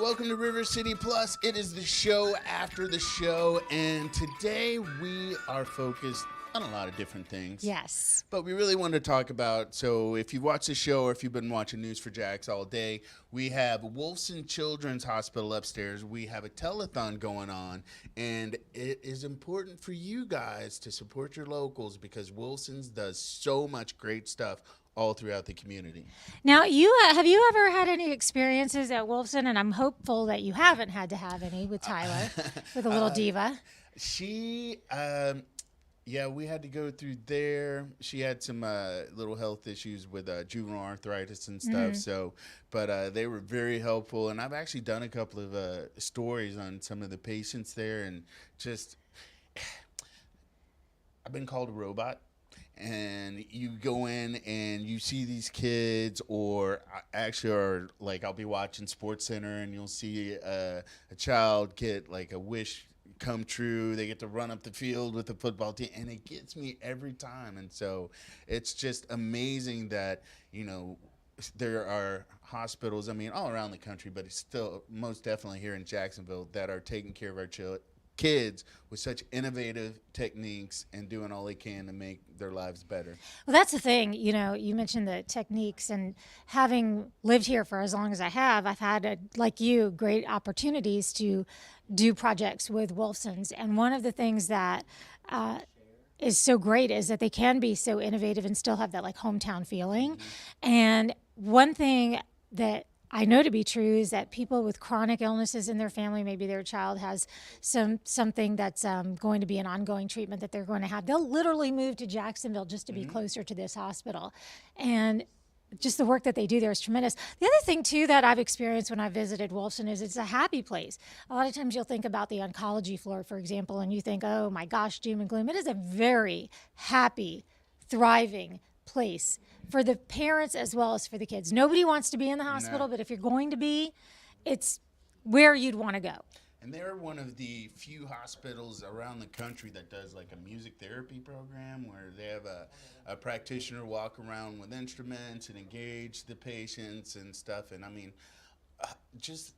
Welcome to River City Plus. It is the show after the show, and today we are focused on a lot of different things. Yes. But we really want to talk about, so if you've watched the show or if you've been watching News for Jax all day, we have Wolfson Children's Hospital upstairs. We have a telethon going on, and it is important for you guys to support your locals because Wolfson's does so much great stuff all throughout the community. Now, have you ever had any experiences at Wolfson? And I'm hopeful that you haven't had to have any with Tyler, with a little diva. Yeah, we had to go through there. She had some little health issues with juvenile arthritis and stuff. So, but they were very helpful. And I've actually done a couple of stories on some of the patients there, and just I've been called a robot. And you go in and you see these kids, or like I'll be watching Sports Center and you'll see a child get like a wish come true. They get to run up the field with the football team, and it gets me every time. And so it's just amazing that, you know, there are hospitals, I mean, all around the country, but it's still most definitely here in Jacksonville that are taking care of our kids with such innovative techniques and doing all they can to make their lives better. Well, that's the thing. You know, you mentioned the techniques, and having lived here for as long as I have, I've had, like you, great opportunities to do projects with Wolfsons. And one of the things that is so great is that they can be so innovative and still have that like hometown feeling. And one thing that I know to be true is that people with chronic illnesses in their family, maybe their child has something that's going to be an ongoing treatment that they're going to have. They'll literally move to Jacksonville just to be closer to this hospital. And just the work that they do there is tremendous. The other thing, too, that I've experienced when I visited Wolfson is it's a happy place. A lot of times you'll think about the oncology floor, for example, and you think, oh, my gosh, doom and gloom. It is a very happy, thriving place for the parents as well as for the kids. Nobody wants to be in the hospital, but if you're going to be, it's where you'd want to go. And they're one of the few hospitals around the country that does like a music therapy program where they have a practitioner walk around with instruments and engage the patients and stuff. And I mean, just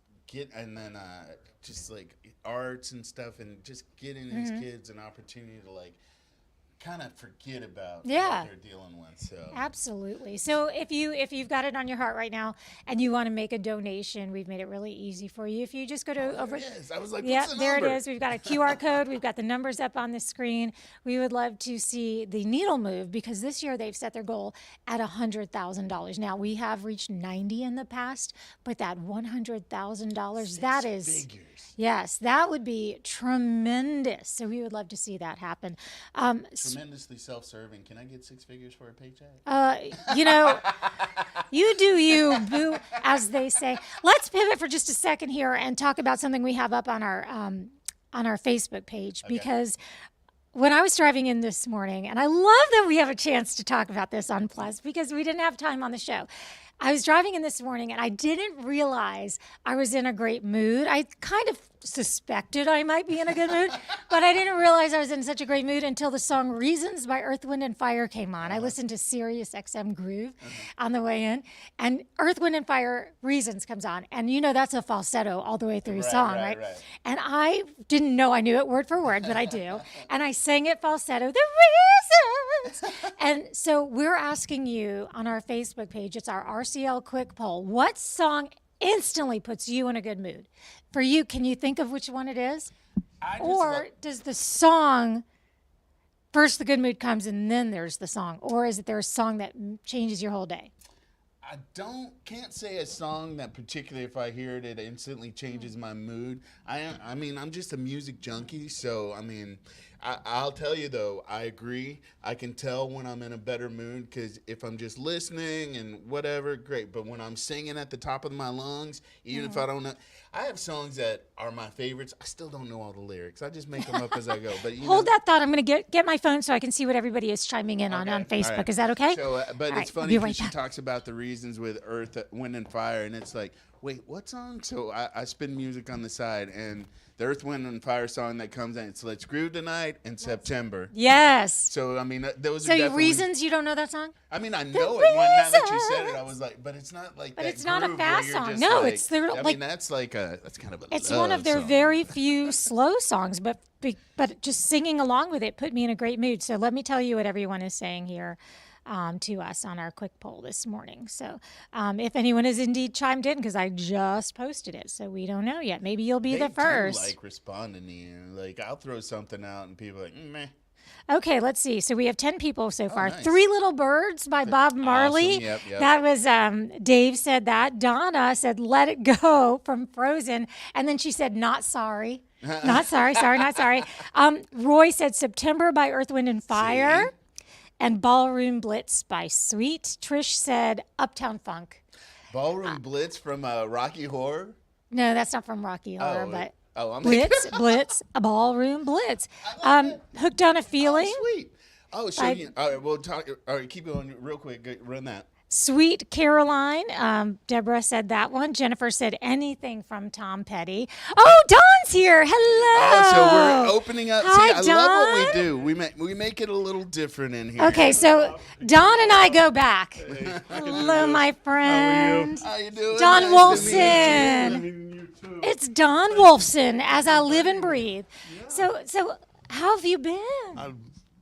like arts and stuff, and just getting these kids an opportunity to like kind of forget about what they're dealing with. So absolutely. So if you've got it on your heart right now and you want to make a donation, we've made it really easy for you. If you just go to over. It is. I was like, yeah, what's the there number? It is. We've got a QR code. We've got the numbers up on the screen. We would love to see the needle move because this year they've set their goal at $100,000. Now we have reached 90 in the past, but that $100,000, that is figures. Yes, that would be tremendous. So we would love to see that happen. Tremendously self-serving. Can I get 6 figures for a paycheck? You know, you do you, boo, as they say. Let's pivot for just a second here and talk about something we have up on our Facebook page because when I was driving in this morning, and I love that we have a chance to talk about this on Plus because we didn't have time on the show. I was driving in this morning and I didn't realize I was in a great mood. I kind of suspected I might be in a good mood, but I didn't realize I was in such a great mood until the song Reasons by Earth, Wind & Fire came on. I listened to Sirius XM Groove on the way in, and Earth, Wind & Fire Reasons comes on. And you know that's a falsetto all the way through the song, right? And I didn't know I knew it word for word, but I do. And I sang it falsetto, the reasons. And so we're asking you on our Facebook page, it's our RCL quick poll, what song instantly puts you in a good mood? For you, can you think of which one it is? Or does the song, first the good mood comes and then there's the song? Or is it there a song that changes your whole day? I can't say a song that particularly if I hear it, it instantly changes my mood. I mean, I'm just a music junkie, so I mean, I'll tell you though, I agree. I can tell when I'm in a better mood because if I'm just listening and whatever, great. But when I'm singing at the top of my lungs, even if I don't know, I have songs that are my favorites. I still don't know all the lyrics. I just make them up as I go. But hold that thought. I'm going to get my phone so I can see what everybody is chiming in on Facebook. Right. Is that okay? So, but it's funny because she talks about the reasons with Earth, Wind, and Fire, and it's like, wait, what song? So I spin music on the side, and the Earth, Wind, and Fire song that comes in, it's Let's Groove Tonight in September. Yes. So, I mean, those So are definitely... reasons you don't know that song? I mean, I know it. Now that you said it, I was like, but it's not like But that it's not a groove where fast you're song. just No, like, it's their, I like... mean, that's kind of a It's love one of their song. very few slow songs, but just singing along with it put me in a great mood. So let me tell you what everyone is saying here to us on our quick poll this morning. So if anyone has indeed chimed in, because I just posted it, so we don't know yet. Maybe you'll be the first. They do like responding to you. Like, I'll throw something out, and people are like, meh. Okay, let's see. So we have 10 people so far. Nice. Three Little Birds by Bob Marley. Awesome. Yep. That was, Dave said that. Donna said, Let It Go from Frozen. And then she said, Not Sorry. Not sorry, not sorry. Roy said, September by Earth, Wind, and Fire. See? And Ballroom Blitz by Sweet. Trish said, Uptown Funk. Ballroom Blitz from Rocky Horror? No, that's not from Rocky Horror, but... I'm Blitz, a Ballroom Blitz. Hooked on a Feeling. Oh, sweet. Oh, so all right, we'll talk. All right, keep going real quick. Run that. Sweet Caroline. Deborah said that one. Jennifer said anything from Tom Petty. Oh, Dawn's here. Hello. Oh, so we're opening up. Hi, See, I love what we Dawn. do. We make it a little different in here. Okay, so Dawn and I go back. Hello, my friend. How you doing? Dawn Nice to meet Wolfson. You too. It's Dawn Wolfson, as I live and breathe. So how have you been?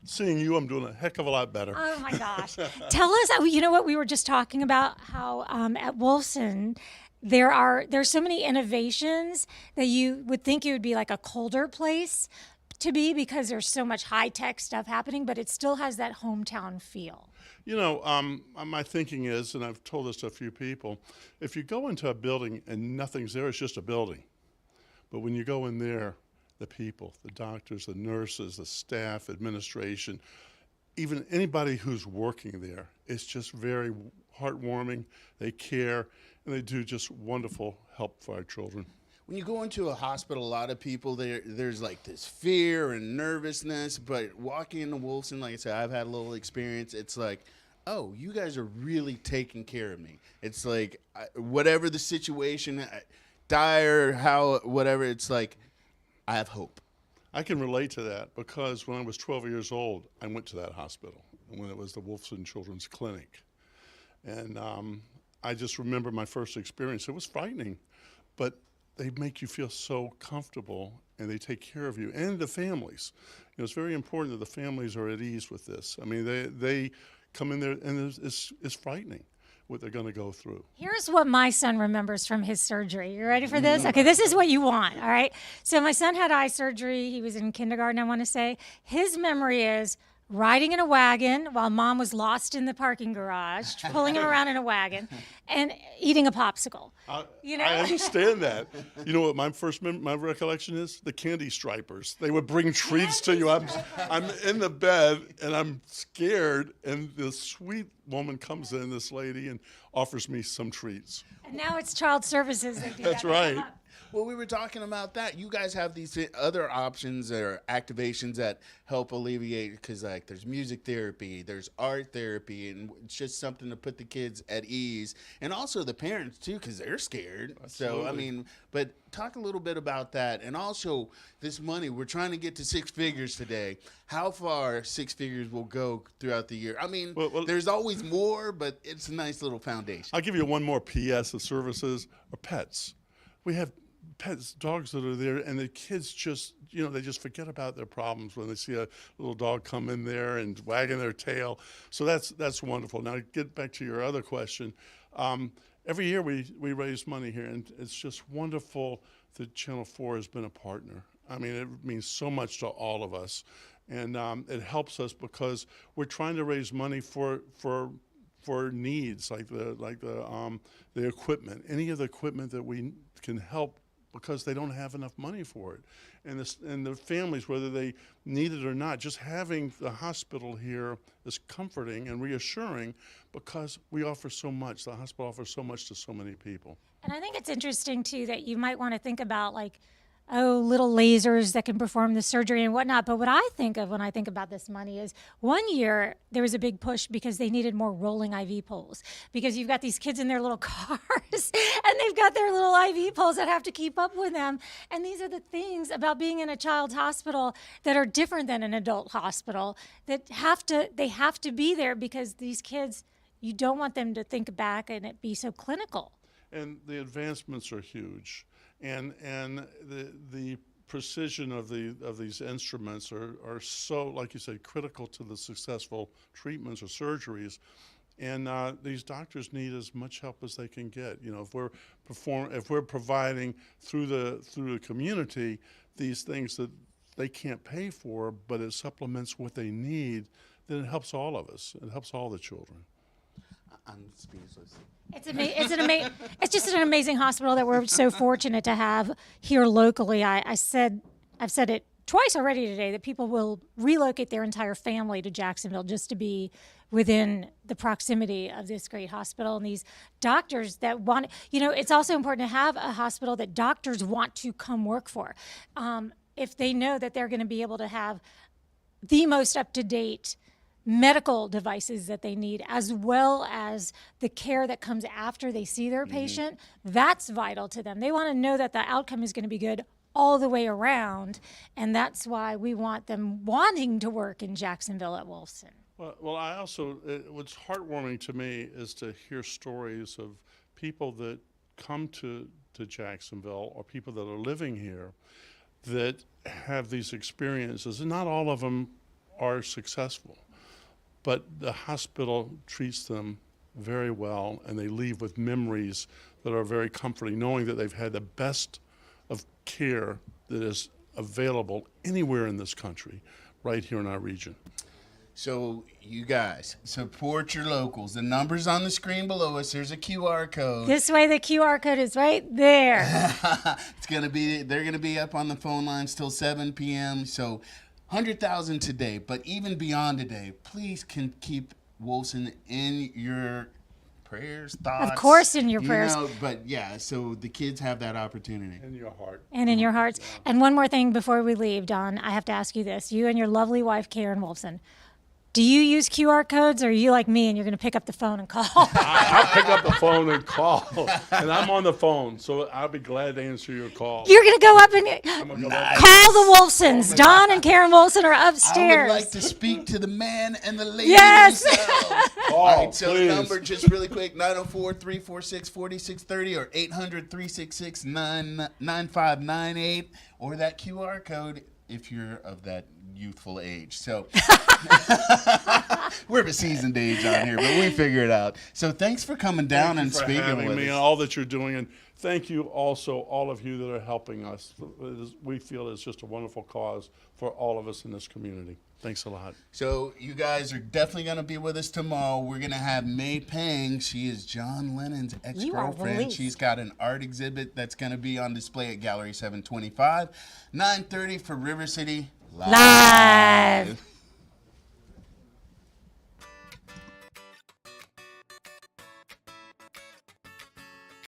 Seeing you, I'm doing a heck of a lot better. Oh my gosh. Tell us, you know what, we were just talking about how at Wolfson there's so many innovations that you would think it would be like a colder place to be because there's so much high-tech stuff happening, but it still has that hometown feel. You know, my thinking is, and I've told this to a few people, if you go into a building and nothing's there, it's just a building. But when you go in there, the people, the doctors, the nurses, the staff, administration, even anybody who's working there, it's just very heartwarming. They care, and they do just wonderful help for our children. When you go into a hospital, a lot of people there's like this fear and nervousness. But walking into Wolfson, like I said, I've had a little experience. It's like, oh, you guys are really taking care of me. It's like whatever the situation, dire, how, whatever. It's like I have hope. I can relate to that because when I was 12 years old, I went to that hospital when it was the Wolfson Children's Clinic. And I just remember my first experience. It was frightening, but they make you feel so comfortable and they take care of you and the families. You know, it's very important that the families are at ease with this. I mean, they come in there and it's frightening what they're going to go through. Here's what my son remembers from his surgery. You ready for this? Okay, this is what you want, all right? So my son had eye surgery. He was in kindergarten, I want to say. His memory is riding in a wagon while mom was lost in the parking garage, pulling him around in a wagon, and eating a popsicle. You know? I understand that. You know what my recollection is? The candy stripers. They would bring treats to you. I'm in the bed and I'm scared, and this sweet woman comes in, this lady, and offers me some treats. And now it's child services that do That's that. right. Well, we were talking about that. You guys have these other options or activations that help alleviate, because like there's music therapy, there's art therapy, and it's just something to put the kids at ease, and also the parents too, because they're scared. Absolutely. So I mean, but talk a little bit about that, and also this money. We're trying to get to 6 figures today. How far 6 figures will go throughout the year? I mean, Well, there's always more, but it's a nice little foundation. I'll give you one more PS of services or pets. We have pets, dogs that are there, and the kids just, you know, they just forget about their problems when they see a little dog come in there and wagging their tail. So that's wonderful. Now, get back to your other question. Every year we raise money here, and it's just wonderful that Channel 4 has been a partner. I mean, it means so much to all of us, and it helps us because we're trying to raise money for needs like the equipment, any of the equipment that we can help, because they don't have enough money for it. And the families, whether they need it or not, just having the hospital here is comforting and reassuring because we offer so much. The hospital offers so much to so many people. And I think it's interesting, too, that you might want to think about, like, little lasers that can perform the surgery and whatnot. But what I think of when I think about this money is one year there was a big push because they needed more rolling IV poles, because you've got these kids in their little cars and they've got their little IV poles that have to keep up with them. And these are the things about being in a child's hospital that are different than an adult hospital, that they have to be there, because these kids, you don't want them to think back and it be so clinical. And the advancements are huge. And the precision of these instruments are so, like you said, critical to the successful treatments or surgeries. And these doctors need as much help as they can get. If we're providing through the community these things that they can't pay for, but it supplements what they need, then it helps all of us. It helps all the children. I'm speechless. It's just an amazing hospital that we're so fortunate to have here locally. I've said it twice already today that people will relocate their entire family to Jacksonville just to be within the proximity of this great hospital. And these doctors that want, it's also important to have a hospital that doctors want to come work for. If they know that they're going to be able to have the most up-to-date medical devices that they need, as well as the care that comes after they see their patient, that's vital to them. They want to know that the outcome is going to be good all the way around, and that's why we want them wanting to work in Jacksonville at Wolfson. Well, I also, what's heartwarming to me is to hear stories of people that come to Jacksonville, or people that are living here that have these experiences, and not all of them are successful. But the hospital treats them very well, and they leave with memories that are very comforting, knowing that they've had the best of care that is available anywhere in this country, right here in our region. So you guys, support your locals. The number's on the screen below us. There's a QR code. This way, the QR code is right there. They're gonna be up on the phone lines till 7 p.m. So 100,000 today, but even beyond today, please can keep Wolfson in your prayers, thoughts. Of course, in your prayers. But yeah, so the kids have that opportunity. In your heart. And in your hearts. And one more thing before we leave, Don, I have to ask you this. You and your lovely wife, Karen Wolfson, do you use QR codes, or are you like me and you're going to pick up the phone and call? I'll pick up the phone and call. And I'm on the phone, so I'll be glad to answer your call. You're going to go up and call the Wolfsons. Don and Karen Wolfson are upstairs. I would like to speak to the man and the lady Yes. themselves. Oh, All right, so please. the number, just really quick, 904-346-4630 or 800-366-9598, or that QR code if you're of that youthful age. So we're of a seasoned age on here, but we figure it out. So thanks for coming down and speaking with me us. and all that you're doing, and thank you also, all of you that are helping us. We feel it's just a wonderful cause for all of us in this community. Thanks a lot. So you guys are definitely going to be with us tomorrow. We're going to have May Pang. She is John Lennon's ex-girlfriend. She's got an art exhibit that's going to be on display at Gallery 725, 9:30 for River City Live.